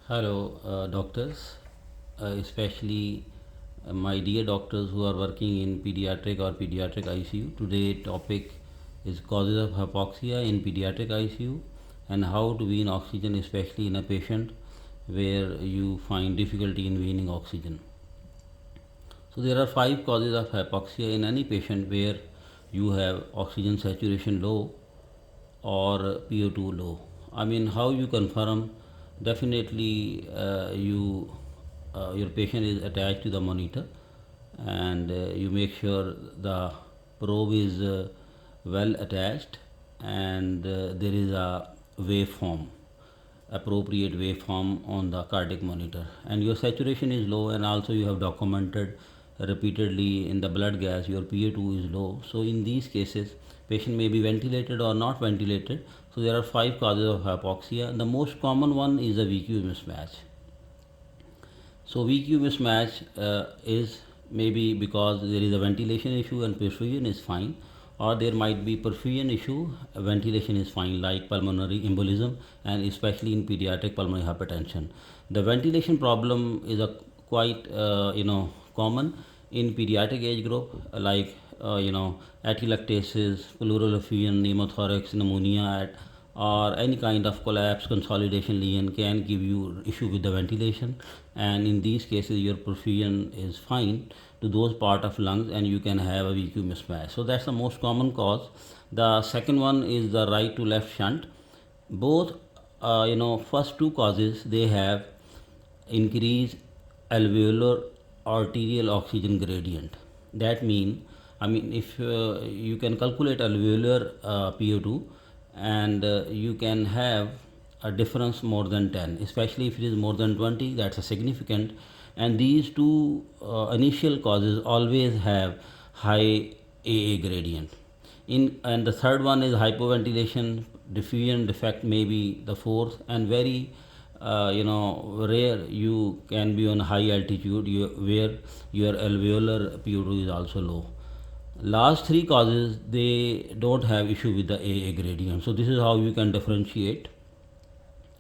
Hello, doctors, especially my dear doctors who are working in pediatric or pediatric ICU. Today topic is causes of hypoxia in pediatric ICU and how to wean oxygen, especially in a patient where you find difficulty in weaning oxygen. So there are five causes of hypoxia in any patient where you have oxygen saturation low or PO2 low. I mean, how you confirm? Definitely, your patient is attached to the monitor, and you make sure the probe is well attached, and there is a waveform, appropriate waveform on the cardiac monitor, and your saturation is low, and also you have documented repeatedly in the blood gas your PA2 is low. So in these cases patient may be ventilated or not ventilated. So there are five causes of hypoxia. The most common one is a VQ mismatch. So VQ mismatch is maybe because there is a ventilation issue and perfusion is fine, or there might be perfusion issue, ventilation is fine, like pulmonary embolism and especially in pediatric pulmonary hypertension. The ventilation problem is a quite common in pediatric age group, like atelectasis, pleural effusion, pneumothorax, pneumonia, or any kind of collapse, consolidation lesion can give you issue with the ventilation, and in these cases your perfusion is fine to those part of lungs and you can have a VQ mismatch. So that's the most common cause. The second one is the right to left shunt. Both first two causes, they have increased alveolar arterial oxygen gradient. That mean if you can calculate alveolar PO2, and you can have a difference more than 10, especially if it is more than 20, that's a significant. And these two initial causes always have high AA gradient. And the third one is hypoventilation, diffusion defect may be the fourth, and very rare you can be on high altitude where your alveolar PO2 is also low. Last three causes, they don't have issue with the AA gradient. So this is how you can differentiate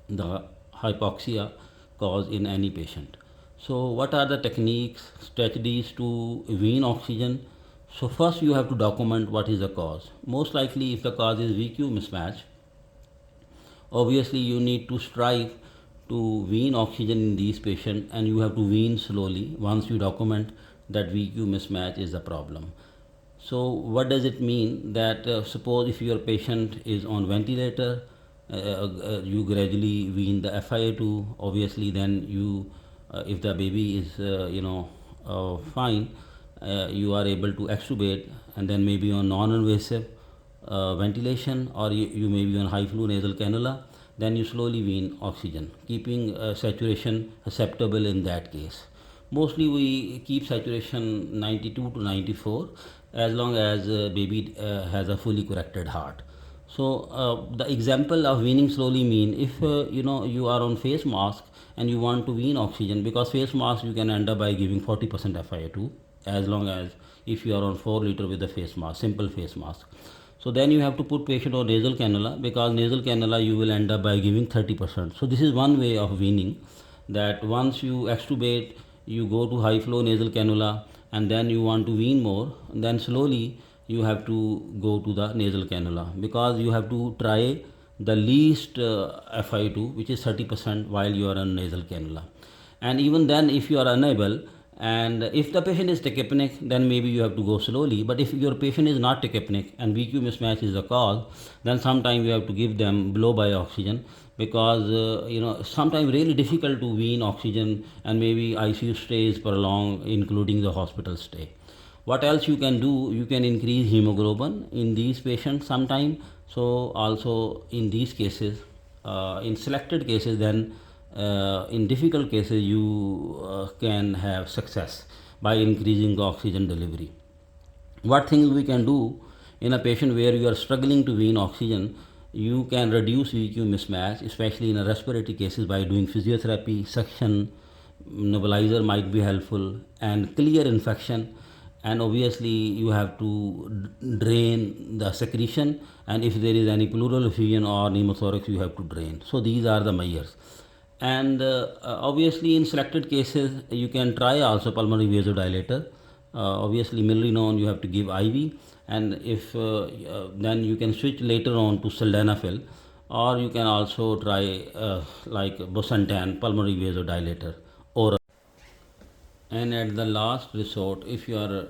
the hypoxia cause in any patient. So what are the techniques, strategies to wean oxygen? So first you have to document what is the cause. Most likely if the cause is VQ mismatch, obviously you need to strive to wean oxygen in these patients, and you have to wean slowly once you document that VQ mismatch is the problem. So what does it mean? That suppose if your patient is on ventilator, you gradually wean the FiO2. Obviously then you if the baby is fine, you are able to extubate, and then maybe on non-invasive ventilation, or you may be on high flow nasal cannula, then you slowly wean oxygen, keeping saturation acceptable in that case. Mostly we keep saturation 92 to 94 as long as baby has a fully corrected heart. So the example of weaning slowly mean if you are on face mask and you want to wean oxygen, because face mask you can end up by giving 40% FiO2, as long as if you are on 4 liter with a face mask, simple face mask. So then you have to put patient on nasal cannula, because nasal cannula you will end up by giving 30%. So this is one way of weaning, that once you extubate, you go to high flow nasal cannula, and then you want to wean more, then slowly you have to go to the nasal cannula, because you have to try the least FiO2, which is 30%, while you are on nasal cannula. And even then if you are unable, and if the patient is tachypneic, then maybe you have to go slowly. But if your patient is not tachypneic and VQ mismatch is the cause, then sometimes you have to give them blow by oxygen, because sometimes really difficult to wean oxygen, and maybe ICU stay is prolonged, including the hospital stay. What else you can do? You can increase hemoglobin in these patients sometime. So also in these cases, in selected cases, then in difficult cases you can have success by increasing the oxygen delivery. What things we can do in a patient where you are struggling to wean oxygen? You can reduce VQ mismatch, especially in a respiratory cases, by doing physiotherapy, suction, nebulizer might be helpful, and clear infection. And obviously you have to drain the secretion, and if there is any pleural effusion or pneumothorax, you have to drain. So these are the measures. And obviously in selected cases you can try also pulmonary vasodilator. Obviously milrinone you have to give IV, and if then you can switch later on to sildenafil, or you can also try like bosentan pulmonary vasodilator oral. And at the last resort, if you are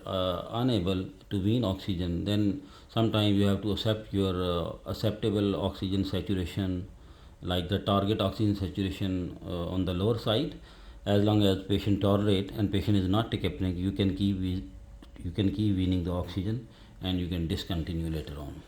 unable to wean oxygen, then sometimes you have to accept your acceptable oxygen saturation, like the target oxygen saturation on the lower side. As long as patient tolerate and patient is not tachypneic, you can keep weaning the oxygen, and you can discontinue later on.